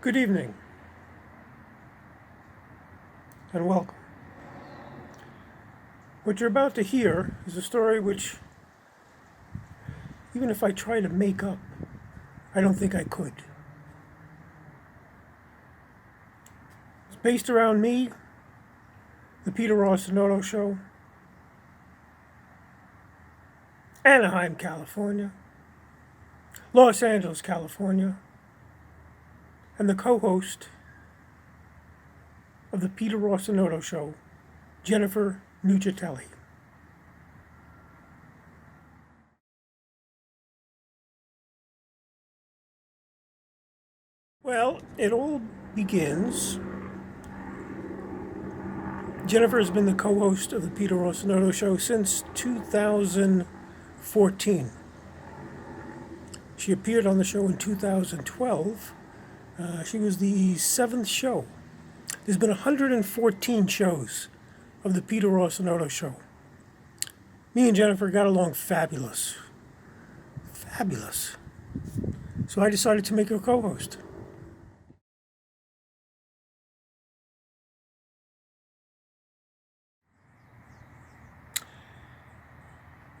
Good evening and welcome. What you're about to hear is a story which, even if I try to make up, I don't think I could. It's based around me, the Peter Ross and Noto Show, Anaheim, California, Los Angeles, California, and the co-host of the Peter Ross and Noto Show, Jennifer Nuccitelli. Well, it all begins. Jennifer has been the co-host of the Peter Ross and Noto Show since 2014. She appeared on the show in 2012. She was the seventh show. There's been 114 shows of the Peter Ross and Noto Show. Me and Jennifer got along fabulous. Fabulous. So I decided to make her co-host.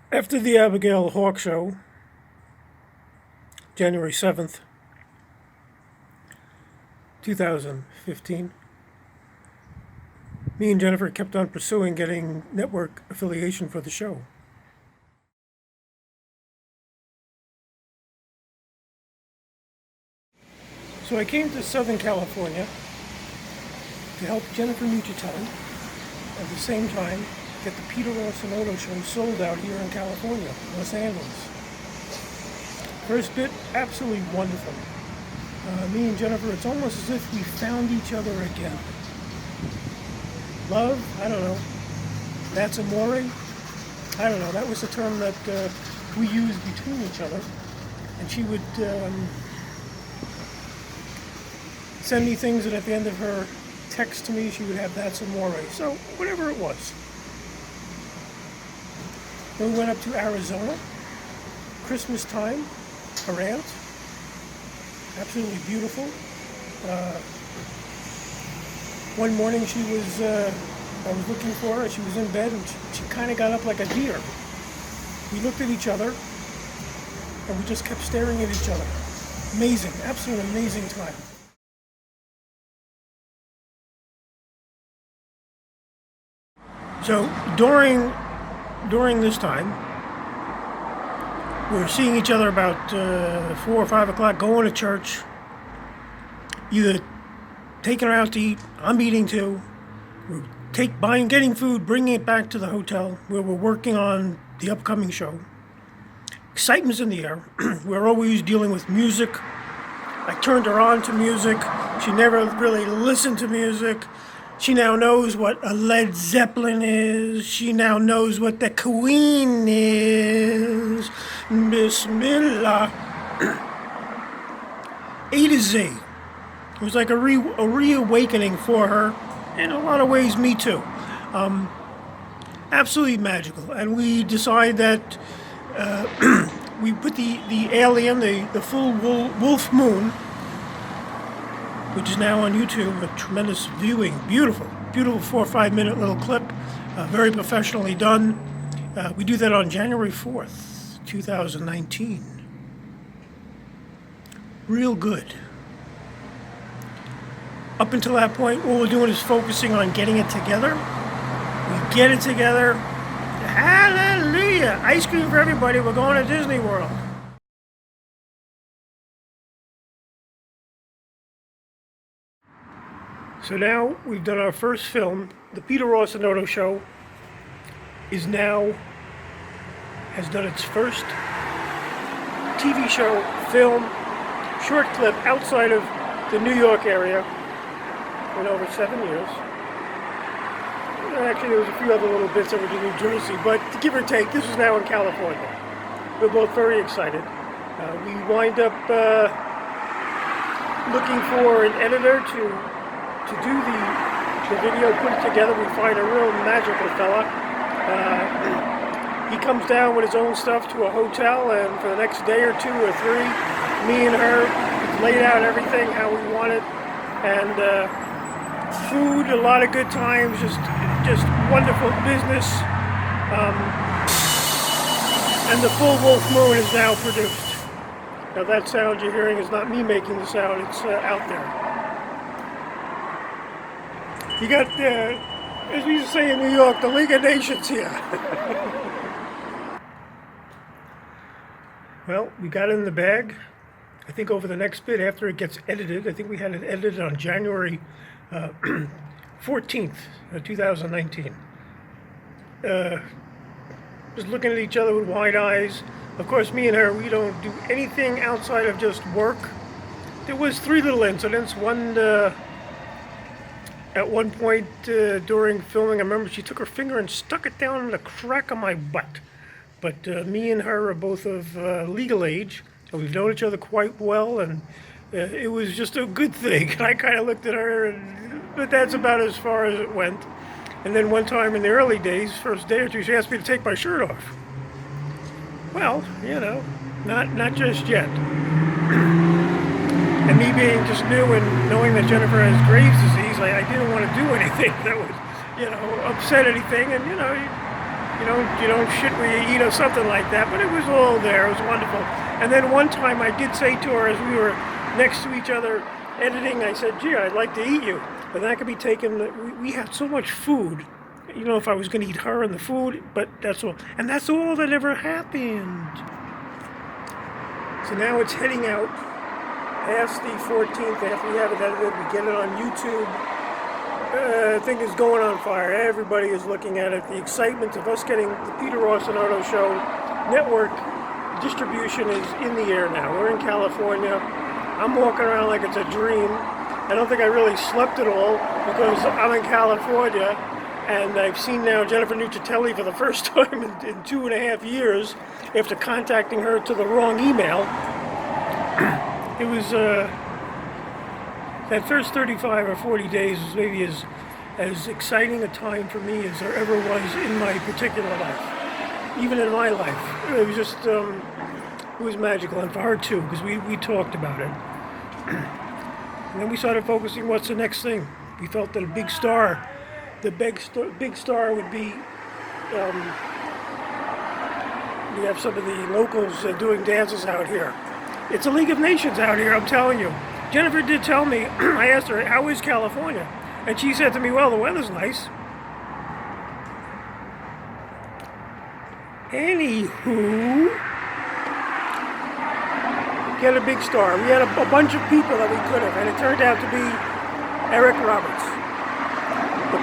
After the Abigail Hawk Show, January 7th, 2015, me and Jennifer kept on pursuing getting network affiliation for the show. So I came to Southern California to help Jennifer Nuccitelli at the same time get the Peter Ross and Noto Show sold out here in California, Los Angeles. First bit, absolutely wonderful. Me and Jennifer, it's almost as if we found each other again. Love? I don't know. That's amore? I don't know. That was the term that we used between each other. And she would send me things, and at the end of her text to me, she would have that's amore. So, whatever it was. Then we went up to Arizona, Christmas time, her aunt, absolutely beautiful. One morning I was looking for her, she was in bed, and she kind of got up like a deer. We looked at each other, and we just kept staring at each other. Amazing, absolutely amazing time. So during this time, we were seeing each other about 4 or 5 o'clock, going to church, either taking her out to eat, I'm eating too, we're getting food, bringing it back to the hotel where we're working on the upcoming show. Excitement's in the air. We're always dealing with music. I turned her on to music. She never really listened to music. She now knows what a Led Zeppelin is. She now knows what the Queen is. Bismillah. A to Z. It was like a reawakening for her. In a lot of ways, me too. Absolutely magical. And we decided that we put the alien, the full wolf moon, which is now on YouTube, a tremendous viewing, beautiful 4 or 5 minute little clip, very professionally done. We do that on January 4th, 2019. Real good. Up until that point, all we're doing is focusing on getting it together. We get it together. Hallelujah! Ice cream for everybody. We're going to Disney World. So now we've done our first film. The Peter Ross and Noto Show has done its first TV show, film, short clip outside of the New York area in over 7 years. Actually, there was a few other little bits over to New Jersey, but give or take, this is now in California. We're both very excited. We wind up looking for an editor to do the video, put it together. We find a real magical fella. He comes down with his own stuff to a hotel, and for the next day or 2 or 3, me and her laid out everything how we want it, and food, a lot of good times, just wonderful business. And the full wolf moon is now produced. Now that sound you're hearing is not me making the sound, it's out there. You got, as we used to say in New York, the League of Nations here. Well, we got it in the bag. I think over the next bit, after it gets edited, I think we had it edited on January 14th, 2019. Just looking at each other with wide eyes. Of course, me and her, we don't do anything outside of just work. There was 3 little incidents. One, at one point during filming, I remember she took her finger and stuck it down in the crack of my butt. But me and her are both of legal age, and we've known each other quite well, and it was just a good thing. And I kind of looked at her, but that's about as far as it went. And then one time in the early days, first day or two, she asked me to take my shirt off. Well, you know, not just yet. And me being just new and knowing that Jennifer has Graves' disease, I didn't want to do anything that would, upset anything. And you don't shit where you eat or something like that. But it was all there. It was wonderful. And then one time I did say to her as we were next to each other editing, I said, "Gee, I'd like to eat you." But that could be taken. We had so much food. If I was going to eat her and the food, but that's all. And that's all that ever happened. So now it's heading out past the 14th. After we have it edited, we get it on YouTube. The thing is going on fire. Everybody is looking at it. The excitement of us getting the Peter Ross and Noto Show network distribution is in the air now. We're in California. I'm walking around like it's a dream. I don't think I really slept at all because I'm in California, and I've seen now Jennifer Nuccitelli for the first time in 2.5 years after contacting her to the wrong email. It was, that first 35 or 40 days was maybe as exciting a time for me as there ever was in my particular life. Even in my life. It was just, it was magical, and for her too, because we talked about it. And then we started focusing, what's the next thing? We felt that the big star would be, we have some of the locals doing dances out here. It's a League of Nations out here, I'm telling you. Jennifer did tell me, I asked her, how is California? And she said to me, well, the weather's nice. Anywho, get a big star. We had a bunch of people that we could have, and it turned out to be Eric Roberts, the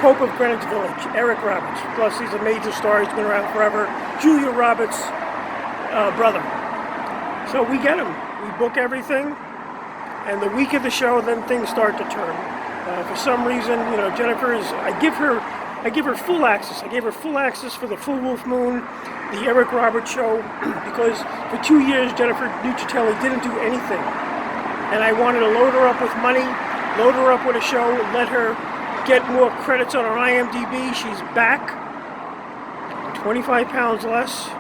Pope of Greenwich Village, Eric Roberts. Plus, he's a major star. He's been around forever. Julia Roberts' brother. So we get him. We book everything, and the week of the show, then things start to turn. For some reason, Jennifer is. I give her full access. I gave her full access for the full Wolf Moon, the Eric Roberts show, because for 2 years Jennifer Nuccitelli didn't do anything. And I wanted to load her up with money, load her up with a show, let her get more credits on her IMDb. She's back, 25 pounds less.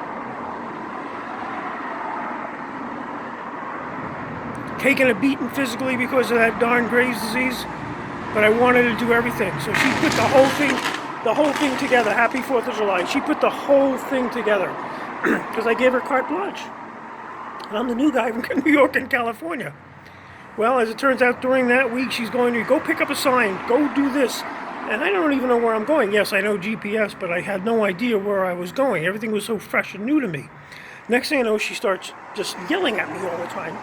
Taking a beating physically because of that darn Graves' disease, but I wanted to do everything. So she put the whole thing together. Happy 4th of July. She put the whole thing together because I gave her carte blanche. And I'm the new guy from New York and California. Well, as it turns out, during that week, she's going to go pick up a sign, go do this. And I don't even know where I'm going. Yes, I know GPS, but I had no idea where I was going. Everything was so fresh and new to me. Next thing I know, she starts just yelling at me all the time.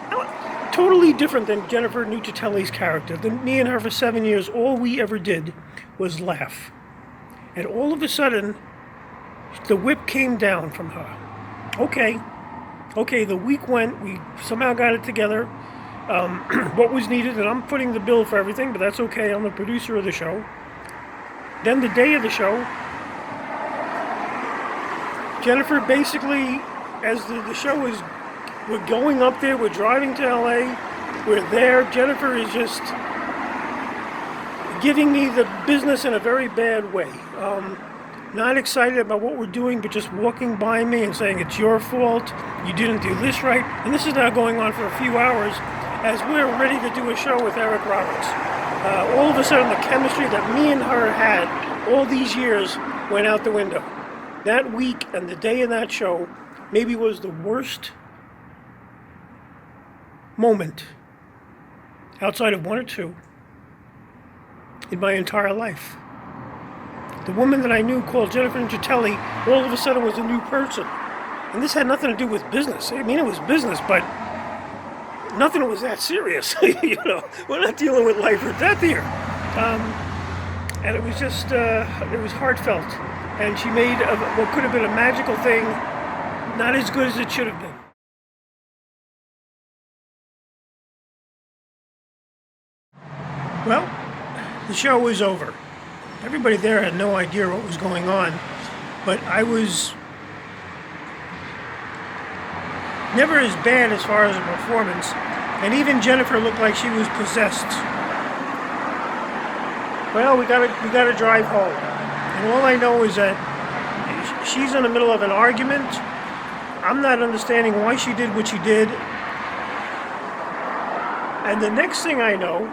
Totally different than Jennifer Nuccitelli's character. Me and her for 7 years, all we ever did was laugh. And all of a sudden, the whip came down from her. Okay, the week went, we somehow got it together. What was needed, and I'm footing the bill for everything, but that's okay, I'm the producer of the show. Then the day of the show, Jennifer basically, as the show is, we're going up there, we're driving to LA, we're there, Jennifer is just giving me the business in a very bad way. not excited about what we're doing, but just walking by me and saying, it's your fault, you didn't do this right. And this is now going on for a few hours as we're ready to do a show with Eric Roberts. All of a sudden, the chemistry that me and her had all these years went out the window. That week and the day of that show maybe was the worst moment, outside of one or two, in my entire life. The woman that I knew, called Jennifer Nuccitelli, all of a sudden was a new person. And this had nothing to do with business. I mean, it was business, but nothing was that serious. We're not dealing with life or death here. And it was just, it was heartfelt. And she made what could have been a magical thing not as good as it should have been. Well, the show was over. Everybody there had no idea what was going on, but I was never as bad as far as a performance, and even Jennifer looked like she was possessed. Well, we gotta drive home, and all I know is that she's in the middle of an argument. I'm not understanding why she did what she did, and the next thing I know,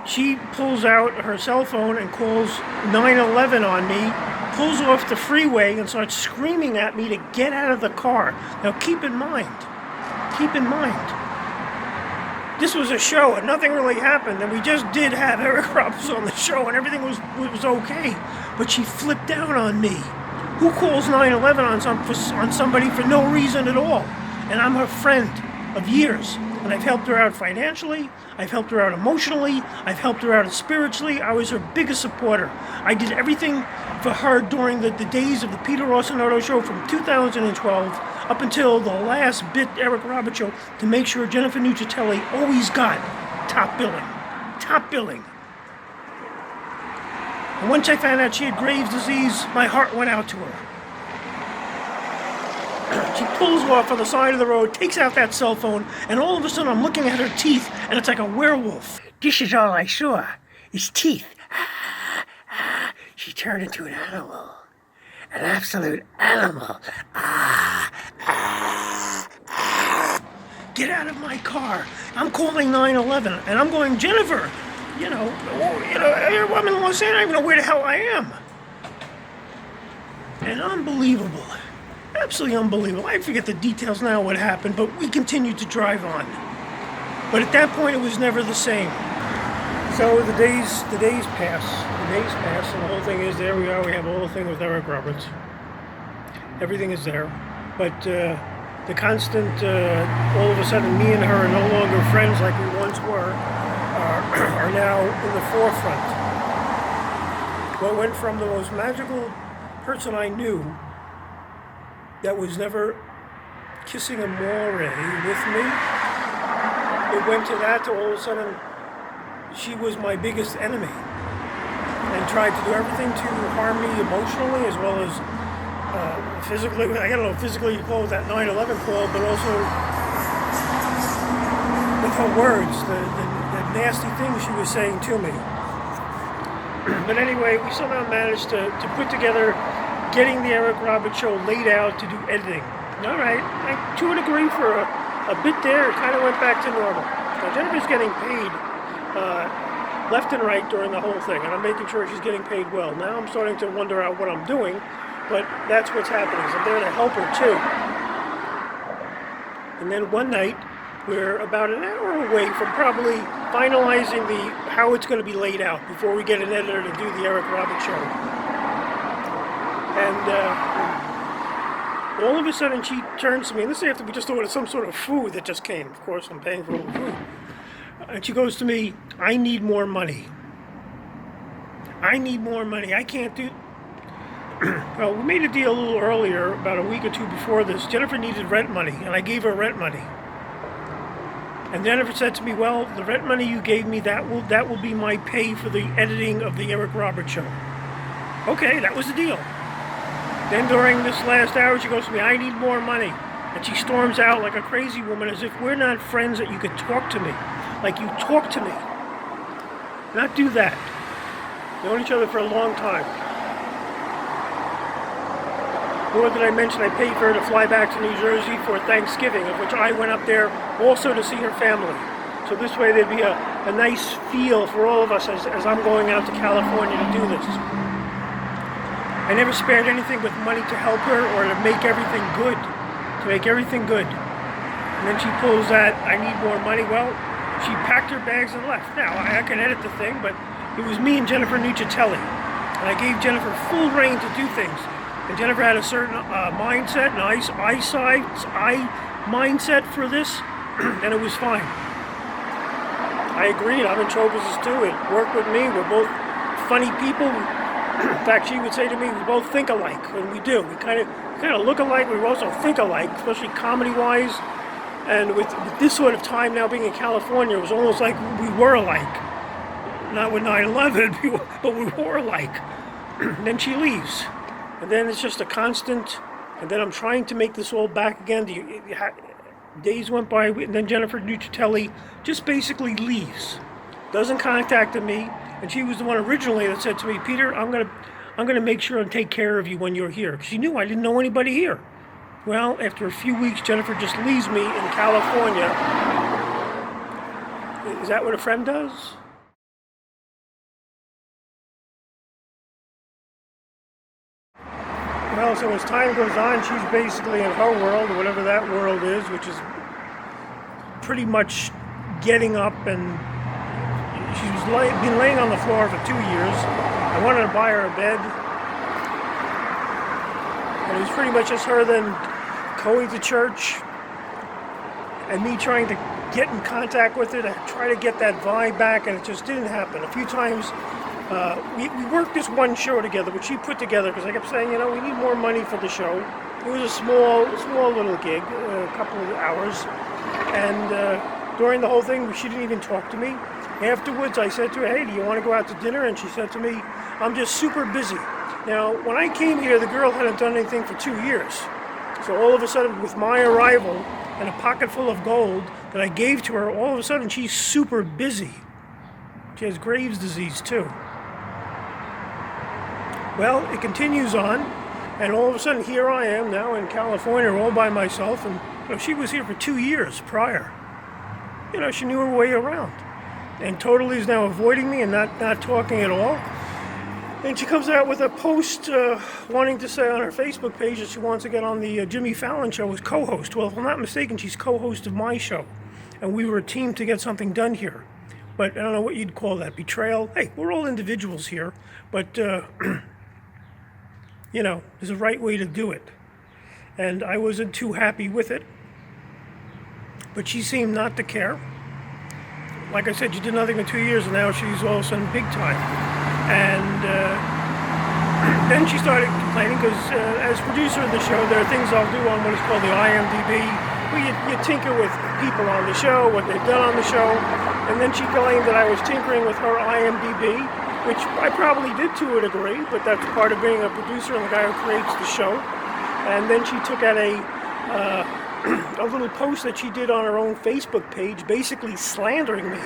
she pulls out her cell phone and calls 911 on me, pulls off the freeway and starts screaming at me to get out of the car. Now keep in mind, this was a show and nothing really happened, and we just did have Eric Roberts on the show and everything was okay. But she flipped out on me. Who calls 911 on somebody for no reason at all? And I'm her friend of years. And I've helped her out financially, I've helped her out emotionally, I've helped her out spiritually. I was her biggest supporter. I did everything for her during the days of the Peter Ross and Noto show from 2012 up until the last bit Eric Roberts show to make sure Jennifer Nuccitelli always got top billing. And once I found out she had Graves' disease, my heart went out to her. She pulls off on the side of the road, takes out that cell phone, and all of a sudden I'm looking at her teeth, and it's like a werewolf. This is all I saw, is teeth. She turned into an animal. An absolute animal. Get out of my car. I'm calling 911, and I'm going, Jennifer, I'm in Los Angeles, I don't even know where the hell I am. And unbelievable. Absolutely unbelievable. I forget the details now what happened, but we continued to drive on. But at that point, it was never the same. So the days pass, and the whole thing is, there we are, we have a whole thing with Eric Roberts. Everything is there. But the constant, all of a sudden, me and her are no longer friends like we once were, are now in the forefront. What went from the most magical person I knew, that was never kissing amore with me, it went to that, to all of a sudden she was my biggest enemy and tried to do everything to harm me emotionally as well as physically. I don't know if physically you call it that 911 call, but also with her words, the nasty things she was saying to me. But anyway, we somehow managed to put together getting the Eric Roberts show laid out to do editing. All right, to a degree for a bit there, it kind of went back to normal. Now Jennifer's getting paid left and right during the whole thing, and I'm making sure she's getting paid well. Now I'm starting to wonder out what I'm doing, but that's what's happening. So I'm there to help her too. And then one night, we're about an hour away from probably finalizing how it's going to be laid out before we get an editor to do the Eric Roberts show. And all of a sudden she turns to me, and this is after we just ordered some sort of food that just came. Of course, I'm paying for all the food. And she goes to me, I need more money. I can't do... Well, we made a deal a little earlier, about a week or two before this. Jennifer needed rent money, and I gave her rent money. And Jennifer said to me, well, the rent money you gave me, that will be my pay for the editing of the Eric Roberts show. Okay, that was the deal. Then during this last hour, she goes to me, I need more money. And she storms out like a crazy woman, as if we're not friends that you could talk to me. Like you talk to me. Not do that. Known each other for a long time. Nor did I mention I paid for her to fly back to New Jersey for Thanksgiving, of which I went up there also to see her family. So this way there'd be a nice feel for all of us as I'm going out to California to do this. I never spared anything with money to help her or to make everything good. And then she pulls that, I need more money. Well, she packed her bags and left. Now, I can edit the thing, but it was me and Jennifer Nuccitelli. And I gave Jennifer full reign to do things. And Jennifer had a certain mindset, an eye mindset for this, and it was fine. I agreed, I'm in show business too. It worked with me. We're both funny people. In fact, she would say to me, we both think alike, and we do. We kind of look alike, we also think alike, especially comedy-wise. And with this sort of time now being in California, it was almost like we were alike. Not with 9/11, but we were alike. And then she leaves. And then it's just a constant, and then I'm trying to make this all back again. Days went by, and then Jennifer Nuccitelli just basically leaves. Doesn't contact me, and she was the one originally that said to me, Peter, I'm gonna make sure and take care of you when you're here. She knew I didn't know anybody here. Well, after a few weeks, Jennifer just leaves me in California. Is that what a friend does? Well, so as time goes on, she's basically in her world, whatever that world is, which is pretty much getting up, and she's been laying on the floor for 2 years. I wanted to buy her a bed, and it was pretty much just her then going to church and me trying to get in contact with her to try to get that vibe back, and it just didn't happen. A few times we worked this one show together, which she put together, because I kept saying, you know, we need more money for the show. It was a small little gig, a couple of hours, and during the whole thing, she didn't even talk to me. Afterwards, I said to her, hey, do you want to go out to dinner? And she said to me, I'm just super busy. Now, when I came here, the girl hadn't done anything for 2 years. So all of a sudden, with my arrival and a pocket full of gold that I gave to her, all of a sudden, she's super busy. She has Graves' disease, too. Well, it continues on, and all of a sudden, here I am now in California all by myself, and you know, she was here for 2 years prior. You know, she knew her way around. And totally is now avoiding me and not talking at all. And she comes out with a post wanting to say on her Facebook page that she wants to get on the Jimmy Fallon show as co-host. Well, if I'm not mistaken, she's co-host of my show. And we were a team to get something done here. But I don't know what you'd call that, betrayal. Hey, we're all individuals here. But, you know, there's a right way to do it. And I wasn't too happy with it. But she seemed not to care. Like I said, she did nothing in 2 years, and now she's all of a sudden big time. And then she started complaining, because as producer of the show, there are things I'll do on what is called the IMDb, where you tinker with people on the show, what they've done on the show. And then she claimed that I was tinkering with her IMDb, which I probably did to a degree, but that's part of being a producer and the guy who creates the show. And then she took out a little post that she did on her own Facebook page, basically slandering me.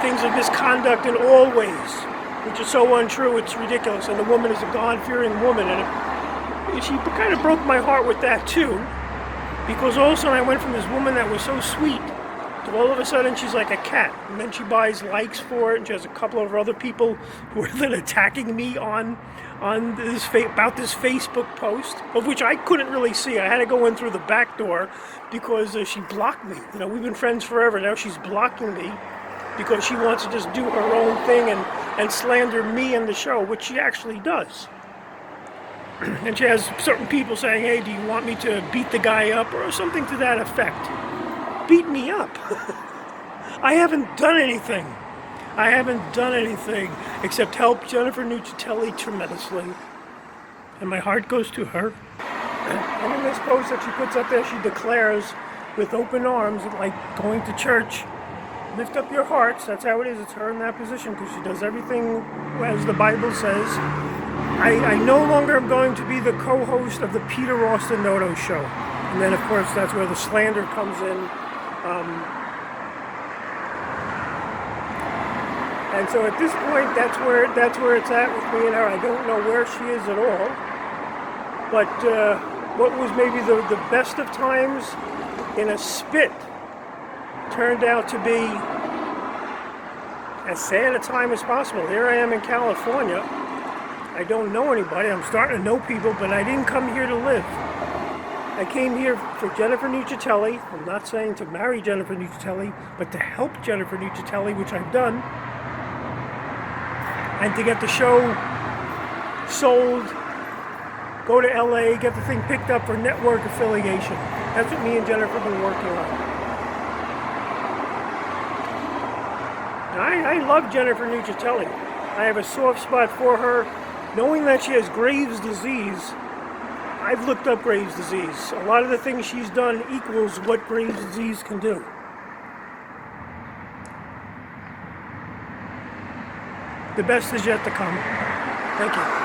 Things of misconduct in all ways, which is so untrue, it's ridiculous. And the woman is a God-fearing woman, and she kind of broke my heart with that too, because all of a sudden I went from this woman that was so sweet to all of a sudden she's like a cat, and then she buys likes for it, and she has a couple of other people who are then attacking me on this about this Facebook post, of which I couldn't really see. I had to go in through the back door because she blocked me. You know, we've been friends forever. Now she's blocking me because she wants to just do her own thing and slander me and the show, which she actually does. And she has certain people saying, hey, do you want me to beat the guy up, or something to that effect. Beat me up. I haven't done anything. I haven't done anything except help Jennifer Nuccitelli tremendously. And my heart goes to her. And in this post that she puts up there, she declares with open arms, like going to church, lift up your hearts. That's how it is. It's her in that position, because she does everything as the Bible says. I no longer am going to be the co-host of the Peter Austin Noto show. And then, of course, that's where the slander comes in. And so at this point, that's where it's at with me and her. I don't know where she is at all. But what was maybe the best of times in a spit turned out to be as sad a time as possible. Here I am in California. I don't know anybody. I'm starting to know people, but I didn't come here to live. I came here for Jennifer Nuccitelli. I'm not saying to marry Jennifer Nuccitelli, but to help Jennifer Nuccitelli, which I've done, and to get the show sold, go to LA, get the thing picked up for network affiliation. That's what me and Jennifer have been working on. I love Jennifer Nuccitelli. I have a soft spot for her. Knowing that she has Graves' disease, I've looked up Graves' disease. A lot of the things she's done equals what Graves' disease can do. The best is yet to come. Thank you.